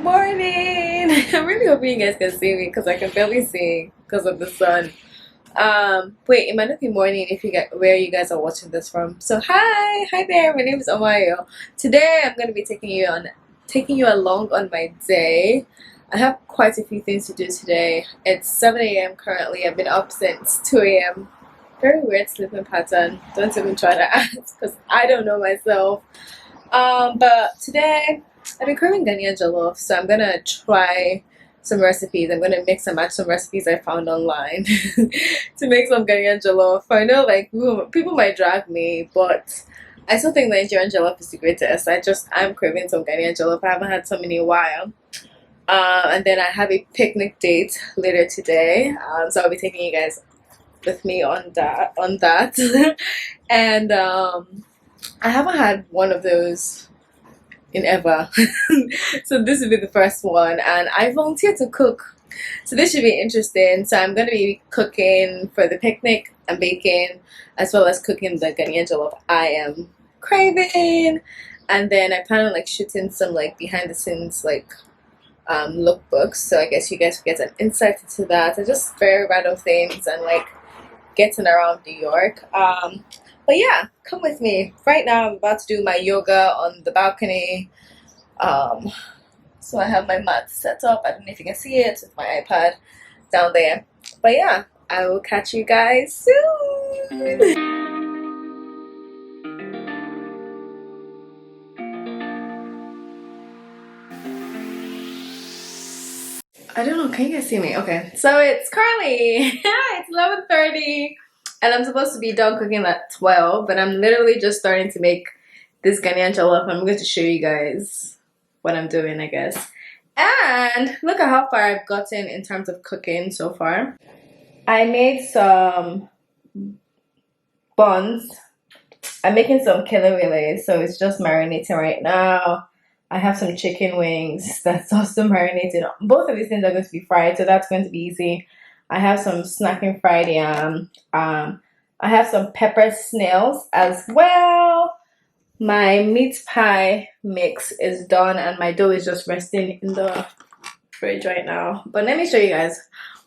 Morning! I'm really hoping you guys can see me because I can barely see because of the sun. Wait, it might not be morning if you get where you guys are watching this from. So hi there. My name is Omayo. Today I'm gonna be taking you along on my day. I have quite a few things to do today. It's 7 a.m. currently. I've been up since 2 a.m. Very weird sleeping pattern. Don't even try to ask because I don't know myself. But today I've been craving Ghanaian Jollof, so I'm gonna try some recipes. I'm gonna mix and match some recipes I found online to make some Ghanaian Jollof. I know like people might drag me, but I still think Nigerian Jollof is the greatest. I'm craving some Ghanaian Jollof. I haven't had some in a while. And then I have a picnic date later today, so I'll be taking you guys with me on that. And I haven't had one of those in ever. So this will be the first one, and I volunteered to cook. So this should be interesting. So I'm going to be cooking for the picnic and baking, as well as cooking the Ghanaian Jollof I am craving. And then I plan on like shooting some like behind the scenes like lookbooks. So I guess you guys will get an insight into that and just very random things and like getting around New York. But yeah, come with me. Right now I'm about to do my yoga on the balcony. So I have my mat set up. I don't know if you can see it with my iPad down there. But yeah, I will catch you guys soon. I don't know, can you guys see me? Okay, so it's currently it's 11:30 and I'm supposed to be done cooking at 12, but I'm literally just starting to make this Ghanaian jollof. I'm going to show you guys what I'm doing, I guess. And look at how far I've gotten in terms of cooking so far. I made some buns. I'm making some killer relays, so it's just marinating right now. I have some chicken wings that's also marinated. Both of these things are going to be fried, so that's going to be easy. I have some snacking fried yam. I have some pepper snails as well. My meat pie mix is done, and my dough is just resting in the fridge right now. But let me show you guys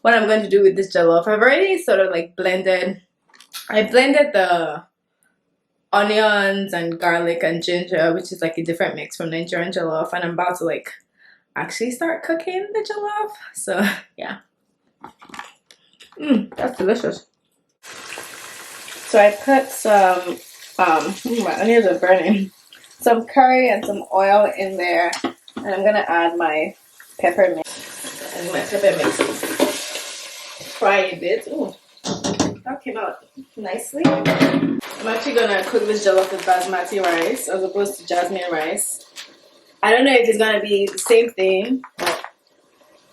what I'm going to do with this jollof. I've already sort of like I blended the onions and garlic and ginger, which is like a different mix from Nigerian jollof, and I'm about to like actually start cooking the jollof. So yeah, that's delicious. So I put some my onions are burning, some curry and some oil in there, and I'm gonna add my pepper mix, and my pepper mix fry a bit. Ooh, that came out nicely. I'm actually gonna cook this jollof with basmati rice as opposed to jasmine rice. I don't know if it's gonna be the same thing, but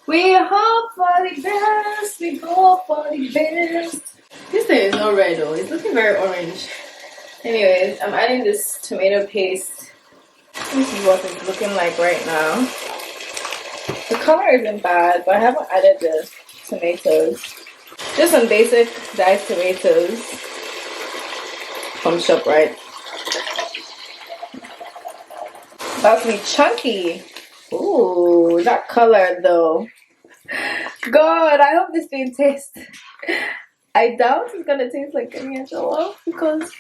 we hope for the best, we go for the best. This thing is not red though, it's looking very orange. Anyways, I'm adding this tomato paste. This is what it's looking like right now. The color isn't bad, but I haven't added the tomatoes. Just some basic diced tomatoes from ShopRite. About to be chunky. Ooh, that color though. God, I hope this thing tastes. I doubt it's gonna taste like Ghanaian jollof because,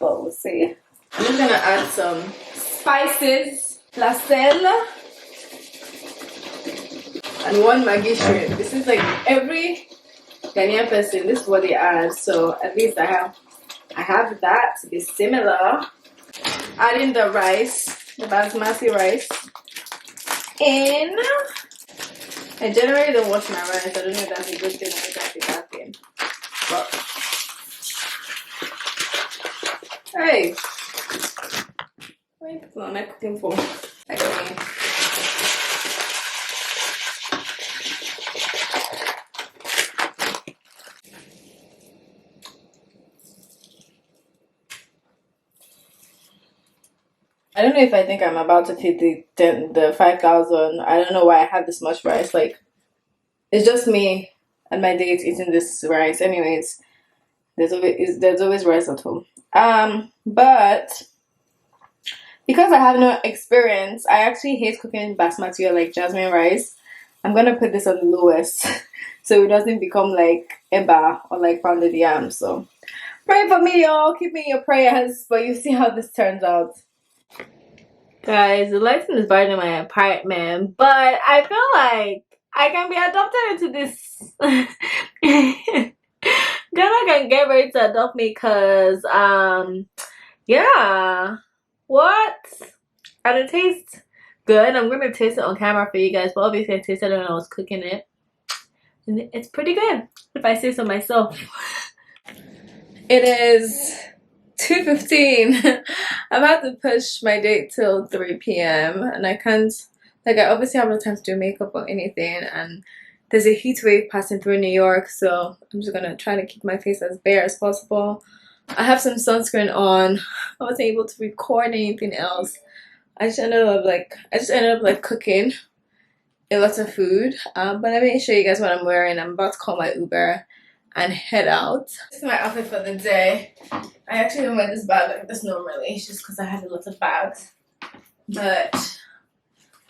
but we'll see. I'm just gonna add some spices, la sel, and one Maggi shrimp. This is like every Ghanaian person. This is what they add. So at least I have that to be similar. Adding the rice, the basmati rice, in. I generally don't wash my rice. I don't know if that's a good thing or if that's a bad thing. But hey, what am I cooking for? Like me. I don't know if I think I'm about to hit the 5,000. I don't know why I have this much rice. Like, it's just me and my date eating this rice. Anyways, there's always rice at home. But Because I have no experience, I actually hate cooking basmati or like jasmine rice. I'm gonna put this on the lowest so it doesn't become like eba or like pounded yam. So pray for me, y'all. Keep me in your prayers. But you see how this turns out. Guys, the lighting is bright in my apartment, but I feel like I can be adopted into this. Ghana can get ready to adopt me because yeah. What? And it tastes good. I'm gonna taste it on camera for you guys, but obviously I tasted it when I was cooking it. And it's pretty good, if I say so myself. It is 2:15. I'm about to push my date till 3 p.m. and I can't, like, I obviously have no time to do makeup or anything, and there's a heat wave passing through New York, so I'm just gonna try to keep my face as bare as possible. I have some sunscreen on. I wasn't able to record anything else. I just ended up like cooking a lot of food. But let me show you guys what I'm wearing. I'm about to call my Uber and head out. This is my outfit for the day. I actually don't wear this bag like this normally. It's just because I have a lot of bags. But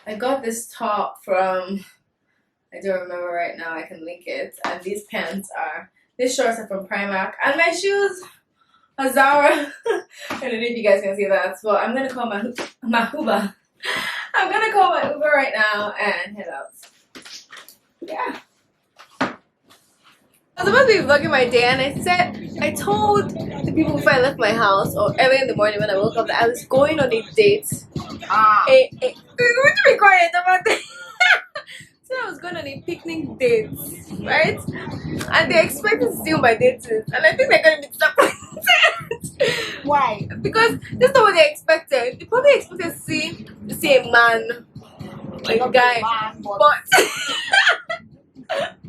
I got this top from, I don't remember right now. I can link it. And these shorts are from Primark. And my shoes are Zara. I don't know if you guys can see that. So I'm gonna call my Uber. I'm gonna call my Uber right now and head out. Yeah. I was about to be vlogging my day, and I told the people before I left my house, or early in the morning when I woke up, that I was going on a date. Would you be quiet about that? So I was going on a picnic date, right? And they expected to see who my date is, and I think they're going to be disappointed. Why? Because this is not what they expected. They probably expected to see a man, like a guy, but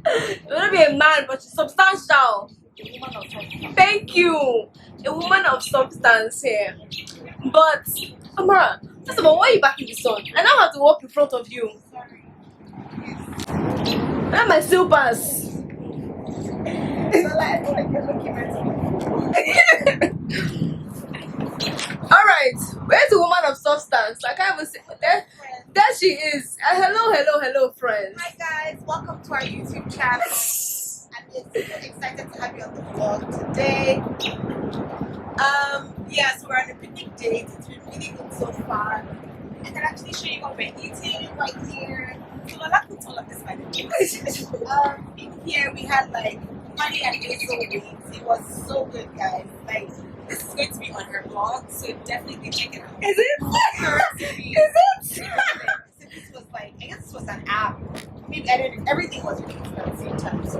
it wouldn't be a man, but she's substantial. Thank you. A woman of substance here. But Amara, first of all, why are you back in the sun? I now have to walk in front of you. I have my slippers. Alright, where's the woman of substance? I can't even say there she is. Hello, friends. Hi guys, welcome to our YouTube channel. I'm so excited to have you on the vlog today. Yes, we're on a picnic date. It's been really good so far. I can actually show you what we're eating right here. So Lola put all of this by the way. In here we had like honey and basil wings. It was so good, guys. Like, this is going to be on her blog, so definitely check it out. Is it? Is it? So this was like, I guess this was an app. Maybe edited everything was released at the same time. So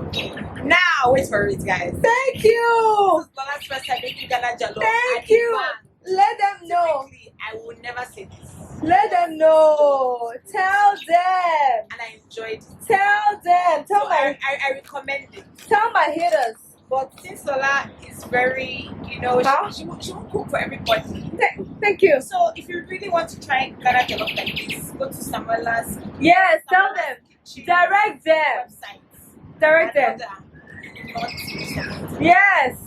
now wait for it, guys. Thank you. This is Lola's first time making Ghana Jollof. Thank you. Let them know. I will never say this. Let them know. Tell them. And I enjoyed it. Tell them. So I recommend it. Tell my haters. But since Lola is very, she won't cook for everybody. Thank you. So if you really want to try Ghana Jollof like this, go to Samuela's. Yes, tell them. Direct them. Websites. Direct them. Yes.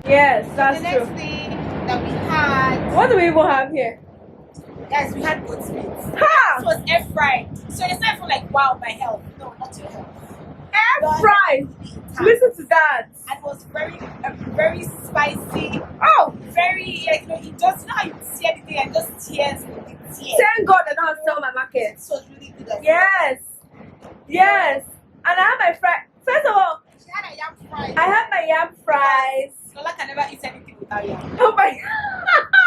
Yes, that's the true. next thing that we had. What do we even have here? Guys, we had goat's meat. Ha! This was air fried. So it's not for like, wow, my health. No, not your health. Air fried. Listen to that. And it was very spicy. Oh, very, it does not see anything and just tears. Thank God I don't have to sell my market. So it's really good. Yes. Yes. And I have my fries. First of all, She had a yam fries. I have my yam fries. Lola can never eat anything without yam. Oh my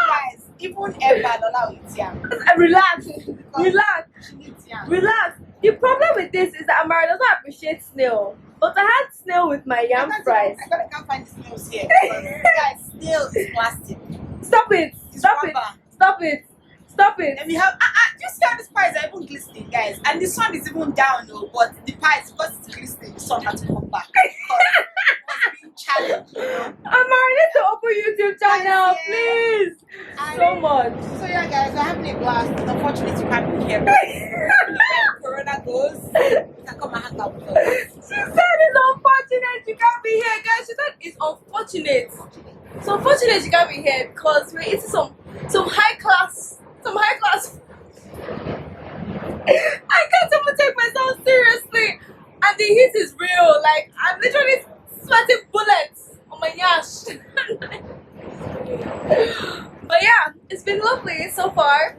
Guys, even ever Lola will eat yam. Relax. Relax. She needs yam. Relax. The problem with this is that Amara doesn't appreciate snail. But I had snail with my yam fries. I can't find the snails here. Guys, snail is plastic. Stop it. Stop it. Stop it. Stop it. And we have just see how these pies are even glistening, guys. And this one is even down, though, but the pies, because it's glistening, the sun had to come back. Because it was being challenged, Amara, need to open YouTube channel, please. So much. So yeah, guys, we're having a blast. Unfortunately, you can't be here. When Corona goes, you can come and hang out with us. She said it's unfortunate you can't be here, guys. She said it's unfortunate. It's unfortunate you can't be here because we're eating some high class I can't even take myself seriously. And the heat is real. Like, I'm literally sweating bullets on my yash. But yeah, it's been lovely so far.